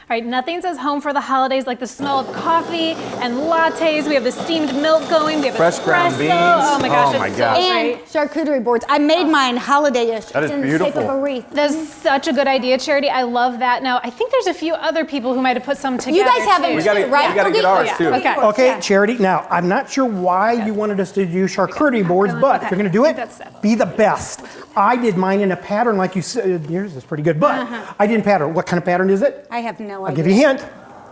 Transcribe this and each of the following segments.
right, nothing says home for the holidays like the smell of coffee and lattes. We have the steamed milk going. We have fresh ground espresso. beans. Oh my gosh, Oh my it's gosh. so And great. charcuterie boards. I made mine holiday-ish. That is It's in the beautiful. shape of a wreath. That's such a good idea, Charity. I love that. Now, I think there's a few other people who might have put some together. You guys haven't, too. We gotta- right? we gotta get Okay, ours, yeah. too. Okay, Okay, yeah. Charity, now, I'm not sure why you wanted us to do charcuterie boards, but if you're gonna do it, be the best. I did mine in a pattern like you said. Yours is pretty good, but I didn't pattern. What kind of pattern is it? I have no idea. I'll give you a hint.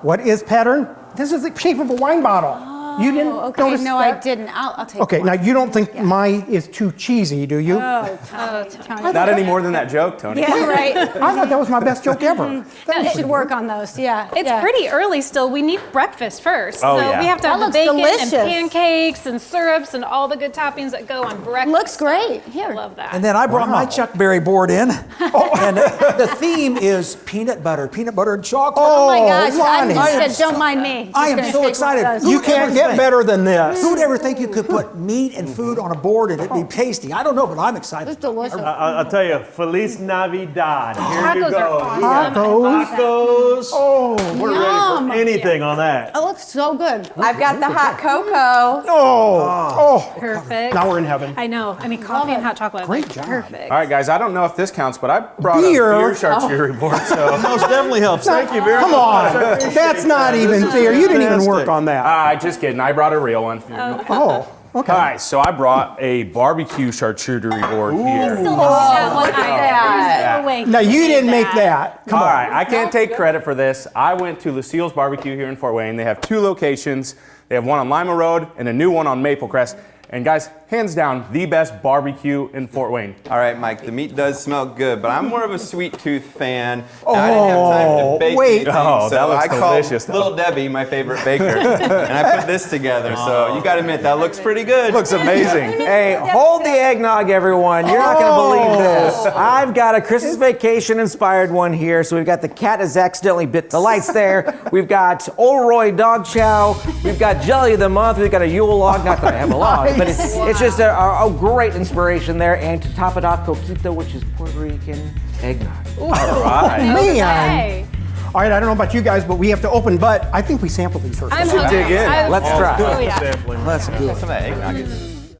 What is pattern? This is the shape of a wine bottle. You didn't Okay, notice no, that? I didn't. I'll take Okay, one. now you don't think mine is too cheesy, do you? Tony. Not any more than that joke, Tony. Yeah, right. I thought that was my best joke ever. You should work on those, yeah. It's yeah. pretty early still. We need breakfast first. Oh, so yeah. we have to have That the looks bacon delicious. and pancakes and syrups and all the good toppings that go on breakfast. Looks great. Here. I love that. And then I brought my Wow. Chuck Berry board in, and the theme is peanut butter and chocolate. Oh my gosh, Lonnie. I said, don't mind me. I am Just gonna so take one excited. of those. You can't get better than this. Who would ever think you could put meat and food on a board and it'd be tasty? I don't know, but I'm excited. It's delicious. I'll tell you, Feliz Navidad. Here you Tacos go. are awesome. Tacos. Oh, We're Yum. ready for anything on that. It looks so good. I've got the hot cocoa. oh. Perfect. Now we're in heaven. I know. I mean, coffee and hot chocolate. Great job. Perfect. All right, guys, I don't know if this counts, but I brought Beer. a beer charcuterie board, so. Most definitely helps. Thank you very Come much. on, that's not even fair. You didn't even work Fantastic. on that. Just kidding. I brought a real one. Oh, okay. All right, so I brought a barbecue charcuterie board here. Still that one look at item. that. There's no way Now he you did didn't make that. Come All on. right, I can't take credit for this. I went to Lucille's Barbecue here in Fort Wayne. They have 2 locations. They have one on Lima Road and a new one on Maple Crest. And guys, hands down, the best barbecue in Fort Wayne. All right, Mike, the meat does smell good, but I'm more of a sweet tooth fan. I didn't have time to bake wait. anything, Oh, that so looks I called delicious, though. Little Debbie, my favorite baker, and I put this together. So you got to admit, that looks pretty good. Looks amazing. Hey, hold the eggnog, everyone. You're not going to believe this. I've got a Christmas Vacation inspired one here. So we've got the cat has accidentally bit the lights there. We've got Old Roy Dog Chow. We've got Jelly of the Month. We've got a Yule log. Not that I have a log, but it's just a great inspiration there. And to top it off, coquito, which is Puerto Rican eggnog. All right. Man. Okay. All right, I don't know about you guys, but we have to open, but I think we sample these first. I'm should hungry. dig in. Let's try. Oh, yeah. Let's do it. Some of that eggnog is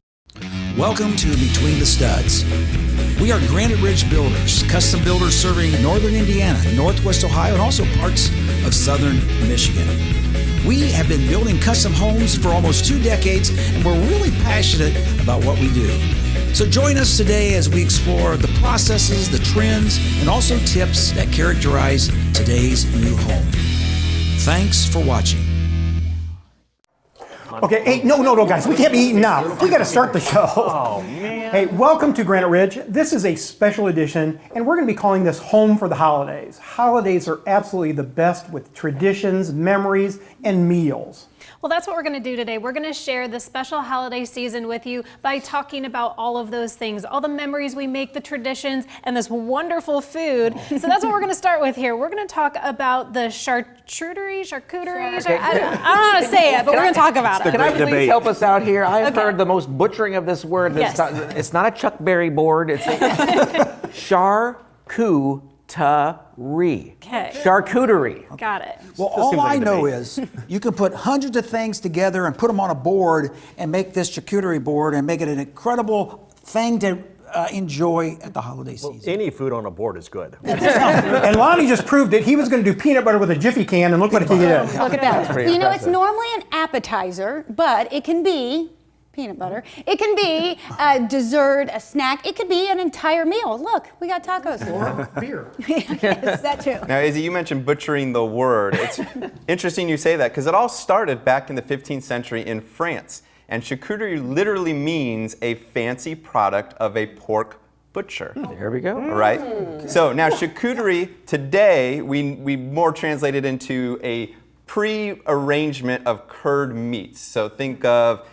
Welcome to Between the Studs. We are Granite Ridge Builders, custom builders serving northern Indiana, northwest Ohio, and also parts of southern Michigan. We have been building custom homes for almost 2 decades, and we're really passionate about what we do. So join us today as we explore the processes, the trends, and also tips that characterize today's new home. Thanks for watching. Okay, hey, no, guys, we can't be eating now. We got to start the show. Oh, man. Hey, welcome to Granite Ridge. This is a special edition, and we're going to be calling this Home for the Holidays. Holidays are absolutely the best with traditions, memories, and meals. Well, that's what we're going to do today. We're going to share the special holiday season with you by talking about all of those things, all the memories we make, the traditions, and this wonderful food. So that's what we're going to start with here. We're going to talk about the charcuterie. I don't know how to say it, but we're going to talk about it. Can I please help us out here? I have heard the most butchering of this word. Yes. It's not a Chuck Berry board. It's charcuterie. Okay. Charcuterie. Got it. Well, all I know is you can put hundreds of things together and put them on a board and make this charcuterie board and make it an incredible thing to enjoy at the holiday season. Any food on a board is good. And Lonnie just proved it. He was going to do peanut butter with a Jiffy can, and look what he did. Look at that. pretty You know, it's impressive. normally an appetizer, but it can be peanut butter. It can be a dessert, a snack. It could be an entire meal. Look, we got tacos. Beer. Yes, that too. Now, Izzy, you mentioned butchering the word. It's interesting you say that because it all started back in the 15th century in France. And charcuterie literally means a fancy product of a pork butcher. There we go. All right? So now charcuterie, today, we more translate it into a pre-arrangement of cured meats. So think of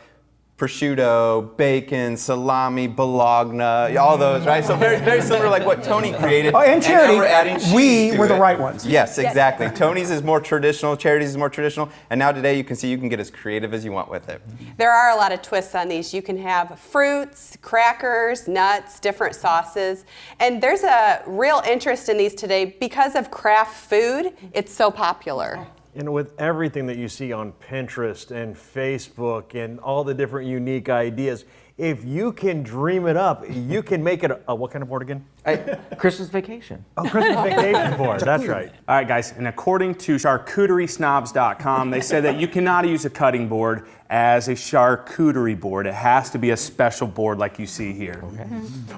prosciutto, bacon, salami, bologna, all those, right? So very, very similar like what Tony created. Oh, and Charity, now we're adding cheese we to were the it. right ones. Yes, exactly. Tony's is more traditional, Charity's is more traditional, and now today you can see you can get as creative as you want with it. There are a lot of twists on these. You can have fruits, crackers, nuts, different sauces. And there's a real interest in these today because of craft food. It's so popular. And with everything that you see on Pinterest and Facebook and all the different unique ideas, if you can dream it up, you can make it a what kind of board again? Christmas vacation. Oh, Christmas vacation board. That's right. All right, guys, and according to charcuteriesnobs.com, they said that you cannot use a cutting board as a charcuterie board. It has to be a special board like you see here.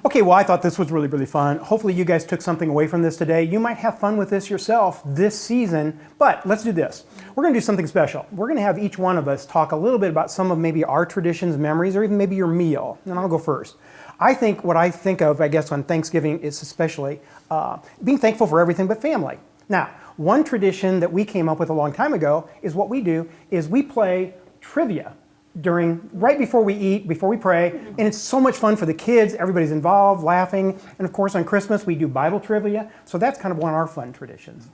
Okay, well, I thought this was really, really fun. Hopefully you guys took something away from this today. You might have fun with this yourself this season, but let's do this. We're going to do something special. We're going to have each one of us talk a little bit about some of maybe our traditions, memories, or even maybe your meal. And I'll go first. I think what I think of, I guess, on Thanksgiving is especially being thankful for everything but family. Now, one tradition that we came up with a long time ago is what we do is we play trivia right before we eat, before we pray, and it's so much fun for the kids. Everybody's involved, laughing, and of course on Christmas we do Bible trivia. So that's kind of one of our fun traditions.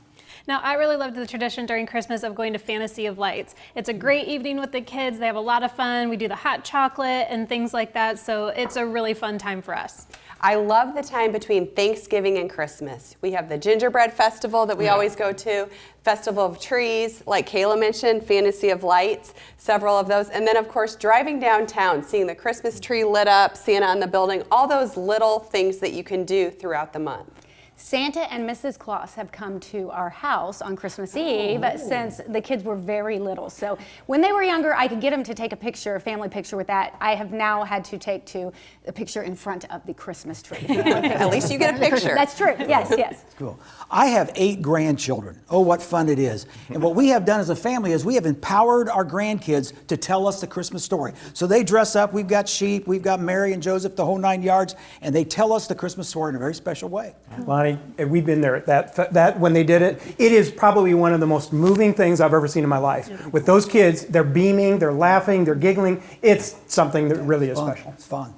Now, I really loved the tradition during Christmas of going to Fantasy of Lights. It's a great evening with the kids. They have a lot of fun. We do the hot chocolate and things like that, so it's a really fun time for us. I love the time between Thanksgiving and Christmas. We have the gingerbread festival that we always go to, Festival of Trees, like Kayla mentioned, Fantasy of Lights, several of those. And then, of course, driving downtown, seeing the Christmas tree lit up, Santa on the building, all those little things that you can do throughout the month. Santa and Mrs. Claus have come to our house on Christmas Eve since the kids were very little. So when they were younger, I could get them to take a picture, a family picture with that. I have now had to take a picture in front of the Christmas tree. At least you get a picture. That's true. Yes, yes. Cool. I have 8 grandchildren. Oh, what fun it is. And what we have done as a family is we have empowered our grandkids to tell us the Christmas story. So they dress up. We've got sheep. We've got Mary and Joseph, the whole 9 yards. And they tell us the Christmas story in a very special way. Lonnie, we've been there at that when they did it. It is probably one of the most moving things I've ever seen in my life. With those kids, they're beaming, they're laughing, they're giggling. It's something that really is special. It's fun.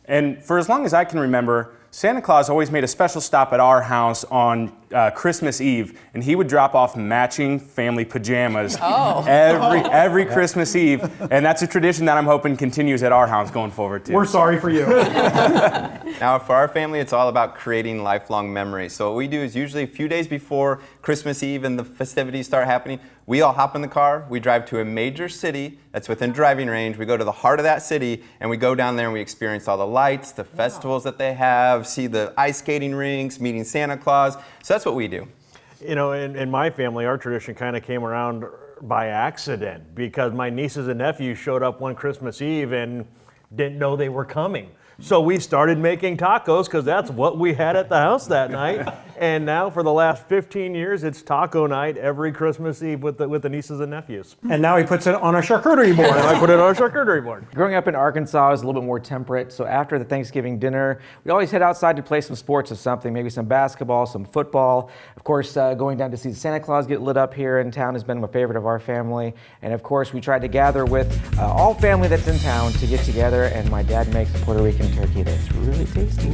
And for as long as I can remember, Santa Claus always made a special stop at our house on Christmas Eve, and he would drop off matching family pajamas every Christmas Eve, and that's a tradition that I'm hoping continues at our house going forward too. We're sorry for you. Now, for our family, it's all about creating lifelong memories. So what we do is usually a few days before Christmas Eve and the festivities start happening, we all hop in the car, we drive to a major city that's within driving range, we go to the heart of that city, and we go down there and we experience all the lights, the festivals that they have, see the ice skating rinks, meeting Santa Claus. So that's what we do. You know, in my family, our tradition kind of came around by accident because my nieces and nephews showed up one Christmas Eve and didn't know they were coming. So we started making tacos because that's what we had at the house that night. And now for the last 15 years, it's taco night every Christmas Eve with the nieces and nephews. And now he puts it on a charcuterie board. And I put it on a charcuterie board. Growing up in Arkansas, I was a little bit more temperate, so after the Thanksgiving dinner, we always head outside to play some sports or something, maybe some basketball, some football. Of course, going down to see Santa Claus get lit up here in town has been a favorite of our family. And of course, we tried to gather with all family that's in town to get together, and my dad makes a Puerto Rican turkey that's really tasty.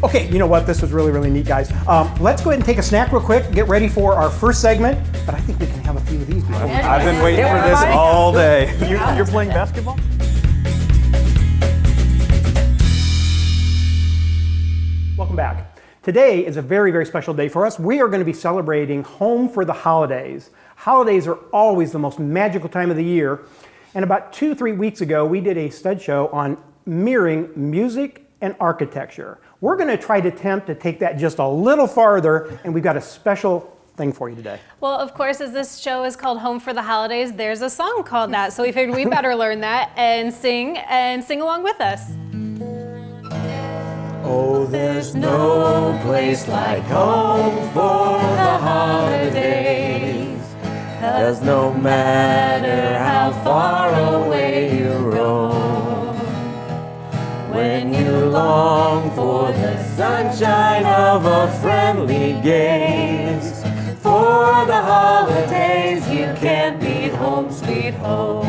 Okay, you know what? This was really, really neat, guys. Let's go ahead and take a snack real quick, get ready for our first segment, but I think we can have a few of these before. I've been waiting for this all day. You're playing basketball? Welcome back. Today is a very, very special day for us. We are going to be celebrating Home for the Holidays. Holidays are always the most magical time of the year. And about 2-3 weeks ago, we did a stud show on mirroring music and architecture. We're going to try to attempt to take that just a little farther, and we've got a special thing for you today. Well, of course, as this show is called Home for the Holidays, there's a song called that, so we figured we better learn that and sing along with us. Oh, there's no place like home for the holidays, 'cause no matter how far away you roam, when you long for the sunshine of a friendly gaze, for the holidays you can't beat home sweet home.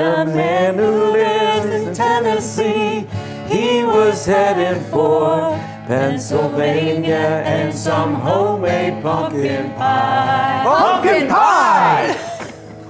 met a man who lives in Tennessee. He was heading for Pennsylvania and some homemade pumpkin pie. Pumpkin pie!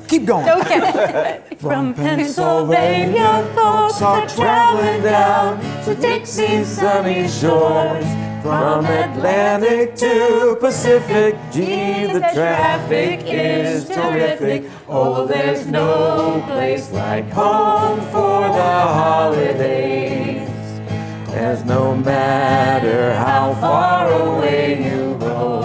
Keep going. Okay. From Pennsylvania, folks are traveling down to Dixie's sunny shores. From Atlantic to Pacific, gee, the traffic is terrific. Oh, there's no place like home for the holidays. As no matter how far away you go,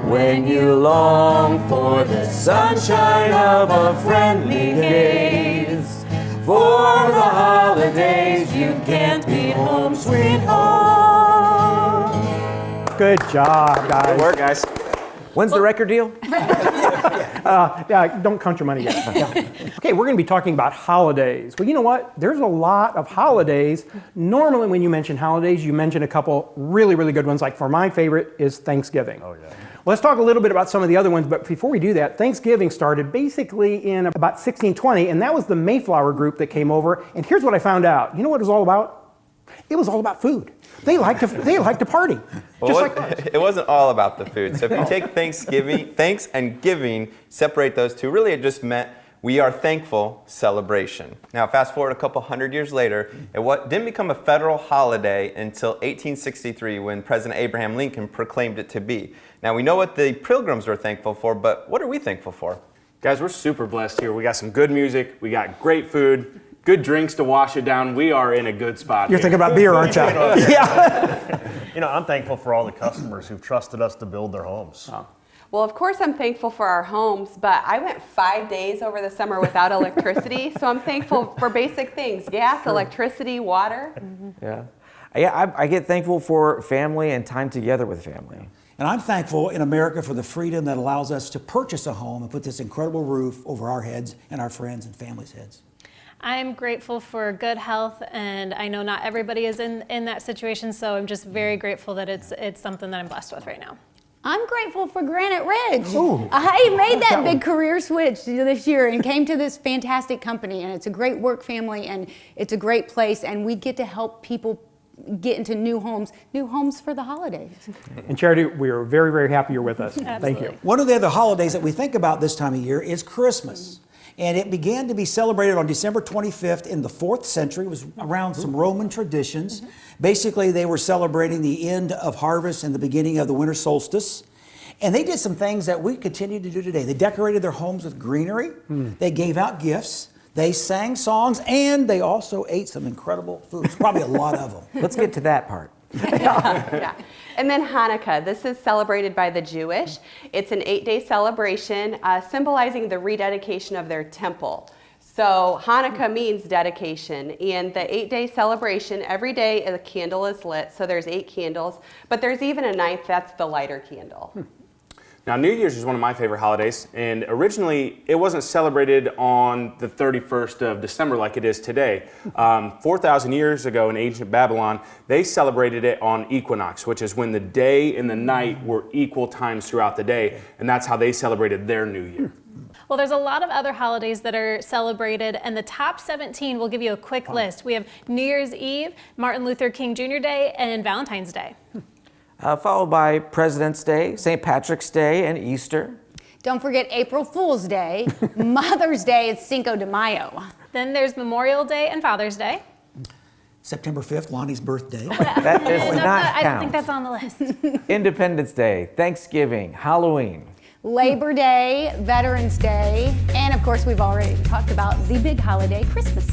when you long for the sunshine of a friendly gaze, for the holidays you can't be home, sweet home. Good job, guys. Good work, guys. When's the record deal? Yeah, don't count your money yet. Yeah. Okay, we're going to be talking about holidays. Well, you know what? There's a lot of holidays. Normally, when you mention holidays, you mention a couple really, really good ones. Like for my favorite is Thanksgiving. Oh, yeah. Let's talk a little bit about some of the other ones, but before we do that, Thanksgiving started basically in about 1620, and that was the Mayflower group that came over. And here's what I found out. You know what it was all about? It was all about food. They like to party, just like us. It wasn't all about the food. So if you take Thanksgiving, thanks and giving, separate those two, really it just meant we are thankful celebration. Now fast forward a couple hundred years later, it didn't become a federal holiday until 1863 when President Abraham Lincoln proclaimed it to be. Now we know what the Pilgrims were thankful for, but what are we thankful for? Guys, we're super blessed here. We got some good music, we got great food, good drinks to wash it down. We are in a good spot. You're thinking about beer, aren't you? Yeah. You know, I'm thankful for all the customers who've trusted us to build their homes. Oh. Well, of course, I'm thankful for our homes, but I went 5 days over the summer without electricity, so I'm thankful for basic things: gas, electricity, water. Yeah. I get thankful for family and time together with family. And I'm thankful in America for the freedom that allows us to purchase a home and put this incredible roof over our heads and our friends and families' heads. I'm grateful for good health, and I know not everybody is in that situation, so I'm just very grateful that it's something that I'm blessed with right now. I'm grateful for Granite Ridge. I made that big career switch this year and came to this fantastic company, and it's a great work family, and it's a great place, and we get to help people get into new homes for the holidays. And Charity, we are very, very happy you're with us. Thank you. One of the other holidays that we think about this time of year is Christmas. And it began to be celebrated on December 25th in the 4th century. It was around some Roman traditions. Basically, they were celebrating the end of harvest and the beginning of the winter solstice. And they did some things that we continue to do today. They decorated their homes with greenery. They gave out gifts. They sang songs, and they also ate some incredible foods, probably a lot of them. Let's get to that part. Yeah. And then Hanukkah. This is celebrated by the Jewish. It's an 8-day celebration symbolizing the rededication of their temple. So Hanukkah means dedication, and the 8-day celebration, every day a candle is lit, so there's 8 candles, but there's even a 9th, that's the lighter candle. Now, New Year's is one of my favorite holidays, and originally it wasn't celebrated on the 31st of December like it is today. 4,000 years ago in ancient Babylon, they celebrated it on equinox, which is when the day and the night were equal times throughout the day, and that's how they celebrated their New Year. Well, there's a lot of other holidays that are celebrated, and the top 17, we'll give you a quick list. We have New Year's Eve, Martin Luther King Jr. Day, and Valentine's Day. Followed by President's Day, St. Patrick's Day, and Easter. Don't forget April Fool's Day. Mother's Day is Cinco de Mayo. Then there's Memorial Day and Father's Day. September 5th, Lonnie's birthday. That does not I don't count. think that's on the list. Independence Day, Thanksgiving, Halloween. Labor Day, Veterans Day, and of course we've already talked about the big holiday, Christmas.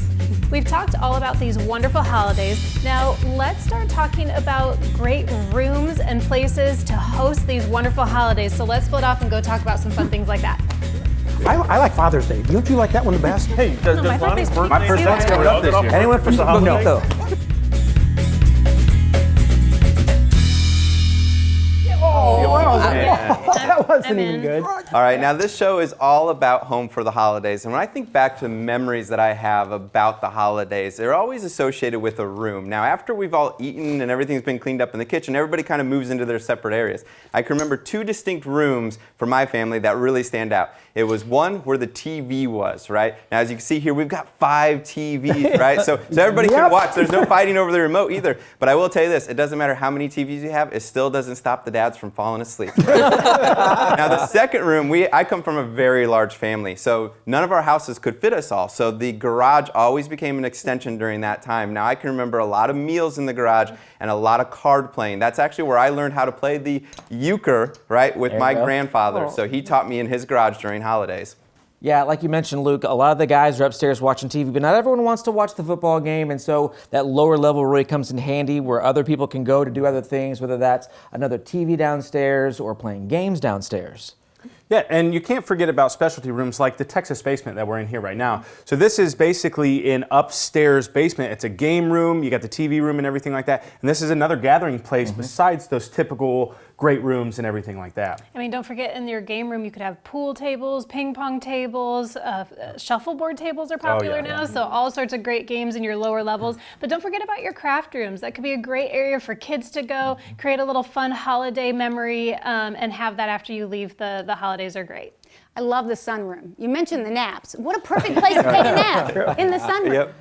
We've talked all about these wonderful holidays. Now let's start talking about great rooms and places to host these wonderful holidays. So let's split off and go talk about some fun things like that. I like Father's Day. Don't you like that one the best? Hey, does my Lonnie's birthday's birthday? My first one's coming up this year. Anyone for some bonito? That wasn't I'm even in. good. All right, now this show is all about home for the holidays. And when I think back to memories that I have about the holidays, they're always associated with a room. Now, after we've all eaten and everything's been cleaned up in the kitchen, everybody kind of moves into their separate areas. I can remember 2 distinct rooms for my family that really stand out. It was one where the TV was, right? Now, as you can see here, we've got 5 TVs, right? So everybody can watch. There's no fighting over the remote either. But I will tell you this, it doesn't matter how many TVs you have, it still doesn't stop the dads from falling asleep. Now, the second room, I come from a very large family, so none of our houses could fit us all. So the garage always became an extension during that time. Now, I can remember a lot of meals in the garage and a lot of card playing. That's actually where I learned how to play the euchre, right, with my grandfather. So he taught me in his garage during holidays. Yeah, like you mentioned, Luke, a lot of the guys are upstairs watching TV, but not everyone wants to watch the football game, and so that lower level really comes in handy where other people can go to do other things, whether that's another TV downstairs or playing games downstairs. Yeah, and you can't forget about specialty rooms like the Texas basement that we're in here right now. So this is basically an upstairs basement. It's a game room, you got the TV room and everything like that. And this is another gathering place besides those typical great rooms and everything like that. I mean, don't forget in your game room, you could have pool tables, ping pong tables, shuffleboard tables are popular now, so all sorts of great games in your lower levels. But don't forget about your craft rooms. That could be a great area for kids to go, create a little fun holiday memory, and have that after you leave. The holidays are great. I love the sunroom. You mentioned the naps. What a perfect place to take a nap, in the sunroom. Yep.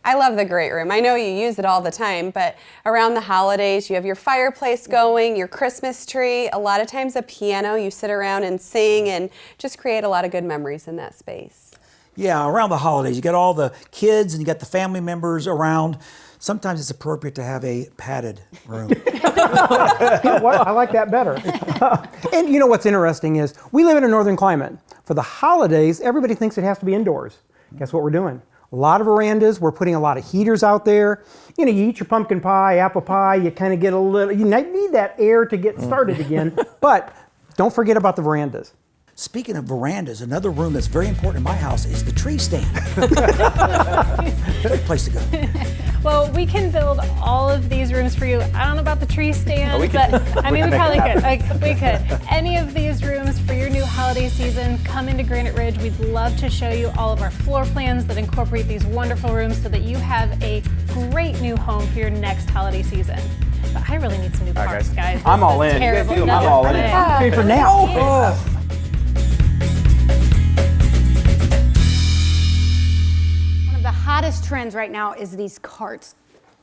I love the great room. I know you use it all the time, but around the holidays, you have your fireplace going, your Christmas tree, a lot of times a piano. You sit around and sing and just create a lot of good memories in that space. Yeah, around the holidays, you got all the kids and you got the family members around. Sometimes it's appropriate to have a padded room. You know what? I like that better. And you know what's interesting is we live in a northern climate. For the holidays, everybody thinks it has to be indoors. Guess what we're doing? A lot of verandas, we're putting a lot of heaters out there. You know, you eat your pumpkin pie, apple pie, you kind of get a little, you need that air to get started again. But don't forget about the verandas. Speaking of verandas, another room that's very important in my house is the tree stand. Good place to go. Well, we can build all of these rooms for you. I don't know about the tree stand, but I mean, we probably could. We could. Any of these rooms for your new holiday season, come into Granite Ridge. We'd love to show you all of our floor plans that incorporate these wonderful rooms so that you have a great new home for your next holiday season. But I really need some new cards, guys. I'm all in. Terrible. I'm all in. Okay, for now. The hottest trends right now is these carts.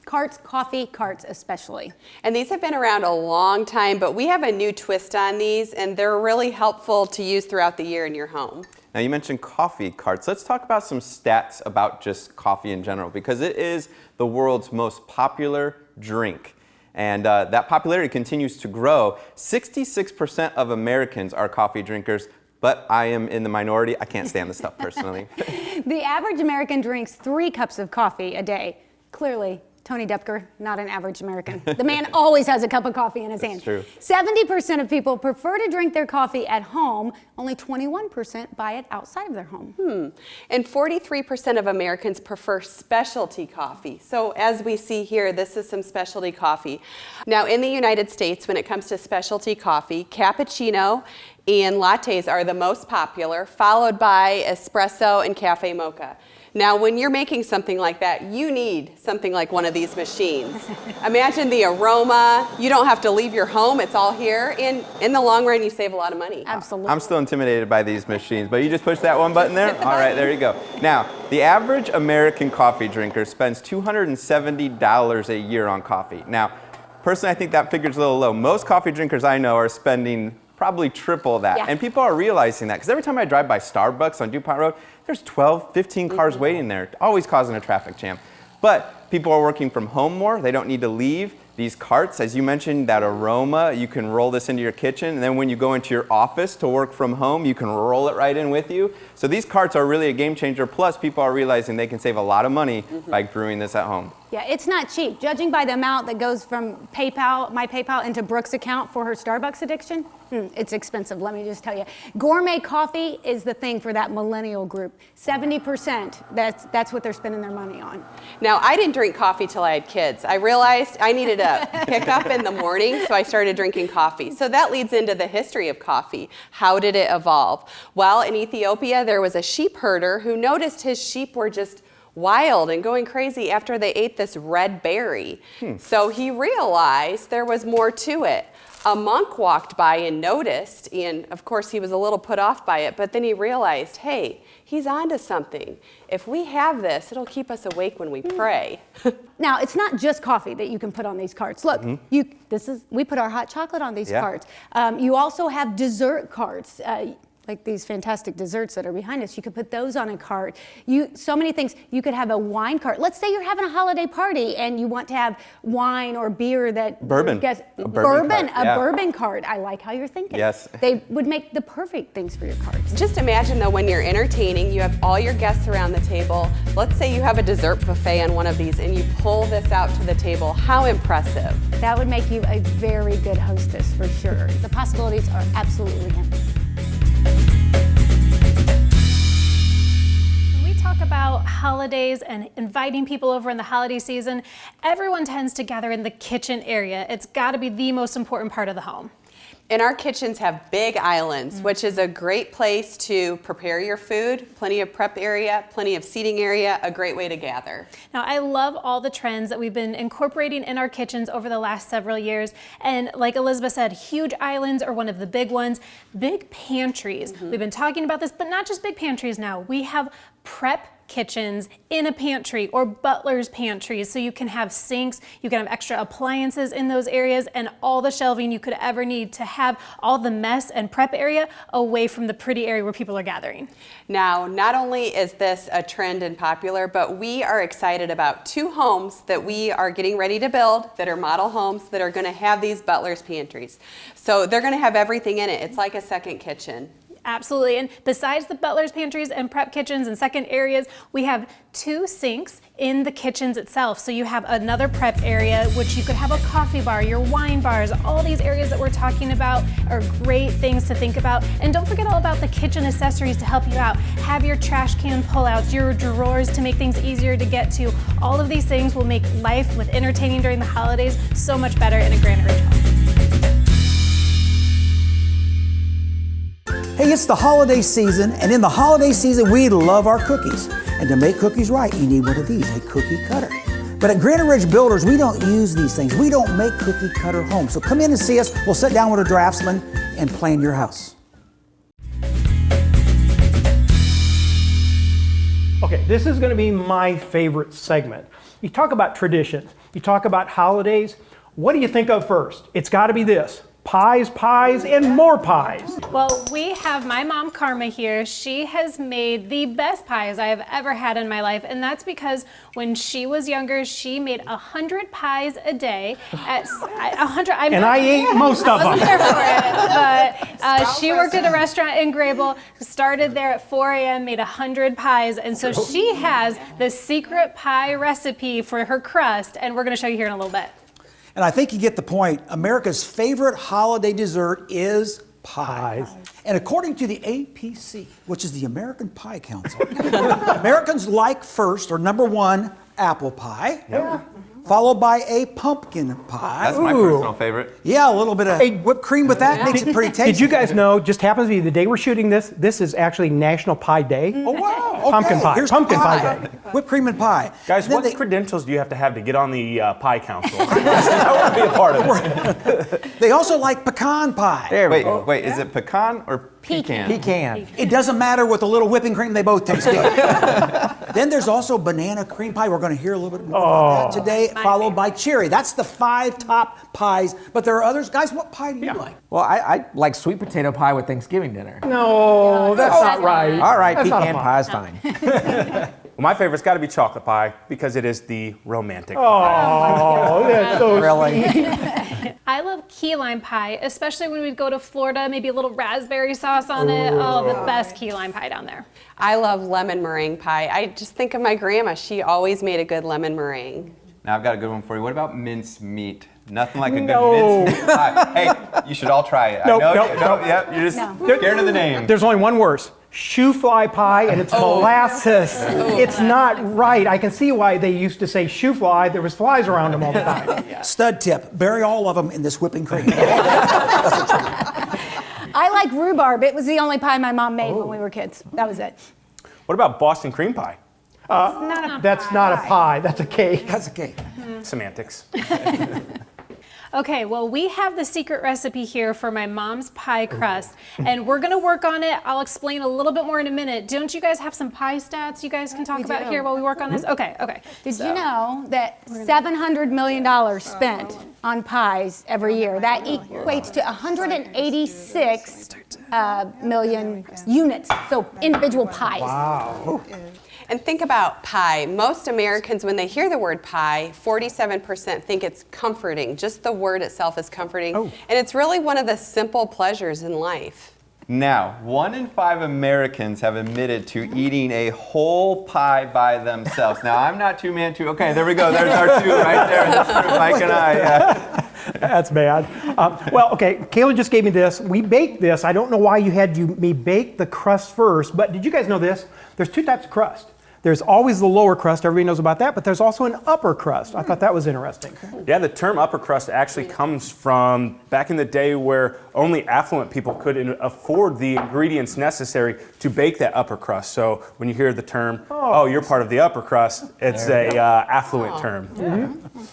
Carts, coffee carts especially. And these have been around a long time, but we have a new twist on these, and they're really helpful to use throughout the year in your home. Now, you mentioned coffee carts. Let's talk about some stats about just coffee in general, because it is the world's most popular drink. And that popularity continues to grow. 66% of Americans are coffee drinkers, but I am in the minority. I can't stand this stuff personally. The average American drinks 3 cups of coffee a day. Clearly, Tony Depker, not an average American. The man always has a cup of coffee in his hand. True. 70% of people prefer to drink their coffee at home. Only 21% buy it outside of their home. And 43% of Americans prefer specialty coffee. So as we see here, this is some specialty coffee. Now in the United States, when it comes to specialty coffee, cappuccino and lattes are the most popular, followed by espresso and cafe mocha. Now, when you're making something like that, you need something like one of these machines. Imagine the aroma. You don't have to leave your home. It's all here. And in the long run, you save a lot of money. Absolutely. I'm still intimidated by these machines, but you just push that one button there? All right, there you go. Now, the average American coffee drinker spends $270 a year on coffee. Now, personally, I think that figure's a little low. Most coffee drinkers I know are spending probably triple that. Yeah. And people are realizing that, because every time I drive by Starbucks on DuPont Road, there's 12, 15 cars waiting there, always causing a traffic jam. But people are working from home more. They don't need to leave. These carts, as you mentioned, that aroma, you can roll this into your kitchen. And then when you go into your office to work from home, you can roll it right in with you. So these carts are really a game changer. Plus, people are realizing they can save a lot of money by brewing this at home. Yeah, it's not cheap. Judging by the amount that goes from PayPal, my PayPal, into Brooke's account for her Starbucks addiction, it's expensive, let me just tell you. Gourmet coffee is the thing for that millennial group. 70%, that's what they're spending their money on. Now, I didn't drink coffee till I had kids. I realized I needed a pick-up in the morning, so I started drinking coffee. So that leads into the history of coffee. How did it evolve? Well, in Ethiopia, there was a sheep herder who noticed his sheep were just wild and going crazy after they ate this red berry. So he realized there was more to it. A monk walked by and noticed, and of course he was a little put off by it, but then he realized, hey, he's onto something. If we have this, it'll keep us awake when we pray. Now, it's not just coffee that you can put on these carts. Look, we put our hot chocolate on these carts. You also have dessert carts. Like these fantastic desserts that are behind us, you could put those on a cart. So many things. You could have a wine cart. Let's say you're having a holiday party and you want to have wine or beer that Bourbon. A bourbon cart. I like how you're thinking. Yes. They would make the perfect things for your carts. Just imagine though, when you're entertaining, you have all your guests around the table. Let's say you have a dessert buffet on one of these and you pull this out to the table. How impressive. That would make you a very good hostess for sure. The possibilities are absolutely endless. When we talk about holidays and inviting people over in the holiday season, everyone tends to gather in the kitchen area. It's got to be the most important part of the home. And our kitchens have big islands, which is a great place to prepare your food, plenty of prep area, plenty of seating area, a great way to gather. Now, I love all the trends that we've been incorporating in our kitchens over the last several years. And like Elizabeth said, huge islands are one of the big ones. Big pantries. We've been talking about this, but not just big pantries now. We have prep kitchens in a pantry or butler's pantries, so you can have sinks, you can have extra appliances in those areas, and all the shelving you could ever need to have all the mess and prep area away from the pretty area where people are gathering. Now, not only is this a trend and popular, but we are excited about 2 homes that we are getting ready to build that are model homes that are going to have these butler's pantries. So they're going to have everything in it. It's like a second kitchen. Absolutely, and besides the butler's pantries and prep kitchens and second areas, we have 2 sinks in the kitchens itself. So you have another prep area, which you could have a coffee bar, your wine bars, all these areas that we're talking about are great things to think about. And don't forget all about the kitchen accessories to help you out. Have your trash can pullouts, your drawers to make things easier to get to. All of these things will make life with entertaining during the holidays so much better in a Granite Ridge home. Hey, it's the holiday season, and in the holiday season, we love our cookies. And to make cookies right, you need one of these, a cookie cutter. But at Granite Ridge Builders, we don't use these things. We don't make cookie cutter homes. So come in and see us. We'll sit down with a draftsman and plan your house. Okay, this is going to be my favorite segment. You talk about traditions, you talk about holidays. What do you think of first? It's got to be this. Pies, pies, and more pies. Well, we have my mom, Karma, here. She has made the best pies I have ever had in my life, and that's because when she was younger, she made 100 pies a day. At 100, And I ate most of them. I wasn't there for it, but she worked at a restaurant in Grable, started there at 4 a.m., made 100 pies, and so she has the secret pie recipe for her crust, and we're going to show you here in a little bit. And I think you get the point. America's favorite holiday dessert is pie. And according to the APC, which is the American Pie Council, Americans like first, or number 1, apple pie. Yeah. Followed by a pumpkin pie. That's my personal favorite. Yeah, a little bit of whipped cream with that makes it pretty tasty. Did you guys know, just happens to be the day we're shooting this is actually National Pie Day. Oh, wow. Okay. Pumpkin pie. Here's Pumpkin pie day. Whipped cream and pie. Guys, Then what credentials do you have to get on the pie council? I want to be a part of it. They also like pecan pie. There we go. Wait, is it pecan or pecan? Pecan. It doesn't matter with a little whipping cream, they both taste good. Then there's also banana cream pie. We're going to hear a little bit more about that today, followed by cherry. That's the 5 top pies, but there are others. Guys, what pie do you like? Well, I like sweet potato pie with Thanksgiving dinner. No, that's not right. All right, That's not a pecan pie. pie is fine. Well, my favorite's got to be chocolate pie because it is the romantic pie. Oh, that's so Really? I love key lime pie, especially when we go to Florida, maybe a little raspberry sauce on it. Oh, the best key lime pie down there. I love lemon meringue pie. I just think of my grandma. She always made a good lemon meringue. Now I've got a good one for you. What about mince meat? Nothing like a good No. mince meat pie. Hey, you should all try it. Nope, I know. nope, nope. Yep, you're just scared of the name. There's only one worse. Shoe fly pie, and it's molasses. It's not right. I can see why they used to say shoe fly. There was flies around them all the time. Stud tip, bury all of them in this whipping cream. I like rhubarb. It was the only pie my mom made when we were kids. That was it. What about Boston cream pie? That's not a pie. That's a cake. That's a cake. Semantics. Okay, well, we have the secret recipe here for my mom's pie crust, and we're gonna work on it. I'll explain a little bit more in a minute. Don't you guys have some pie stats you guys can talk about here while we work on this? Okay. Did you know that $700 million spent on pies every year? That equates to 186 million units, so individual pies. Wow. And think about pie. Most Americans, when they hear the word pie, 47% think it's comforting. Just the word itself is comforting. And it's really one of the simple pleasures in life. Now, 1 in 5 Americans have admitted to eating a whole pie by themselves. Now, I'm not two man, two. Okay, there we go. There's our two right there. That's for Mike and I. Yeah. That's bad. Well, okay, Kayla just gave me this. We baked this. I don't know why you had me bake the crust first, but did you guys know this? There's 2 types of crust. There's always the lower crust, everybody knows about that, but there's also an upper crust. I thought that was interesting. Yeah, the term upper crust actually comes from back in the day where only affluent people could afford the ingredients necessary to bake that upper crust. So when you hear the term, oh you're part of the upper crust, it's a affluent term.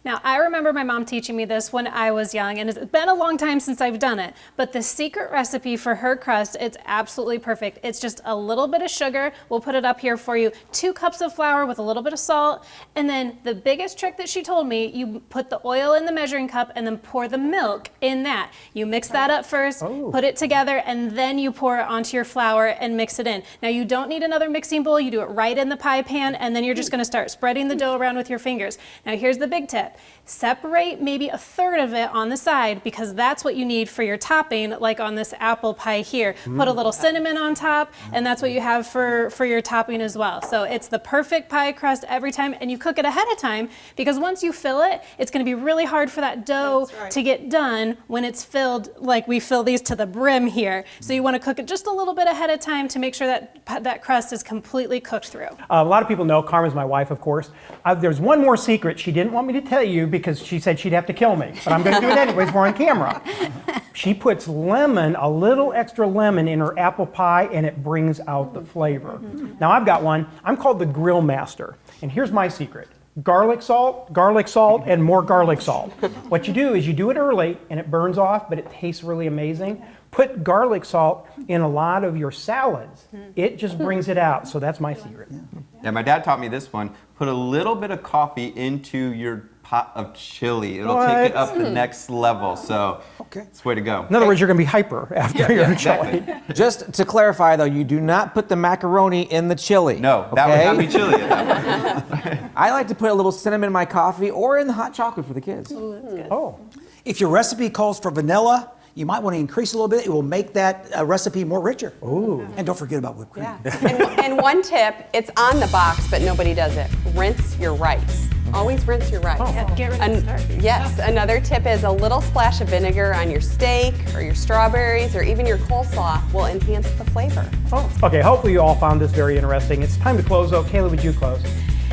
Now, I remember my mom teaching me this when I was young, and it's been a long time since I've done it, but the secret recipe for her crust, it's absolutely perfect. It's just a little bit of sugar. We'll put it up here for you. 2 cups of flour with a little bit of salt, and then the biggest trick that she told me, you put the oil in the measuring cup and then pour the milk in that. You mix that up first, put it together, and then you pour it onto your flour and mix it in. Now, you don't need another mixing bowl. You do it right in the pie pan, and then you're just going to start spreading the dough around with your fingers. Now, here's the big tip. Separate maybe 1/3 of it on the side, because that's what you need for your topping, like on this apple pie here. Put a little cinnamon on top, and that's what you have for your topping as well. So it's the perfect pie crust every time, and you cook it ahead of time, because once you fill it, it's going to be really hard for that dough to get done when it's filled, like we fill these to the brim here. So you want to cook it just a little bit ahead of time to make sure that crust is completely cooked through. A lot of people know, Karma's my wife, of course. There's one more secret she didn't want me to tell you because she said she'd have to kill me, but I'm going to do it anyways. We're on camera. She puts lemon, a little extra lemon in her apple pie, and it brings out the flavor. Now, I've got one. I'm called the Grill Master, and here's my secret. Garlic salt, and more garlic salt. What you do is you do it early, and it burns off, but it tastes really amazing. Put garlic salt in a lot of your salads. It just brings it out, so that's my secret. Yeah, my dad taught me this one. Put a little bit of coffee into your pot of chili. It'll take it up the next level. So it's the way to go. In other words, you're going to be hyper after your chili. Just to clarify, though, you do not put the macaroni in the chili. No, that would not be chili at that point. I like to put a little cinnamon in my coffee or in the hot chocolate for the kids. Ooh, that's good. Oh. If your recipe calls for vanilla, you might want to increase a little bit. It will make that recipe more richer. Ooh. And don't forget about whipped cream. And one tip, it's on the box, but nobody does it. Rinse your rice. Always rinse your rice. Yeah, get rid of the starch. Yes, another tip is a little splash of vinegar on your steak or your strawberries or even your coleslaw will enhance the flavor. Oh. Okay, hopefully you all found this very interesting. It's time to close, though. Kayla, would you close?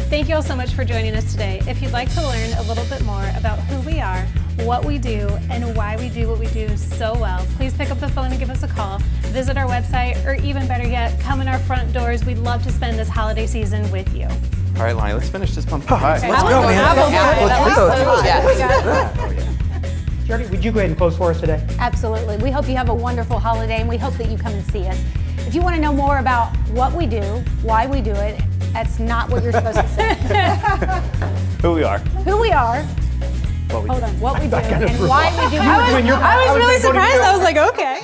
Thank you all so much for joining us today. If you'd like to learn a little bit more about who we are, what we do, and why we do what we do so well, please pick up the phone and give us a call. Visit our website, or even better yet, come in our front doors. We'd love to spend this holiday season with you. All right, Lonnie, let's finish this pumpkin pie. Let's go, man. Jordy, would you go ahead and close for us today? Absolutely. We hope you have a wonderful holiday, and we hope that you come and see us. If you want to know more about what we do, why we do it, that's not what you're supposed to say. Who we are. Who we are, what we do, and why we do it. I was really surprised. I was like, okay.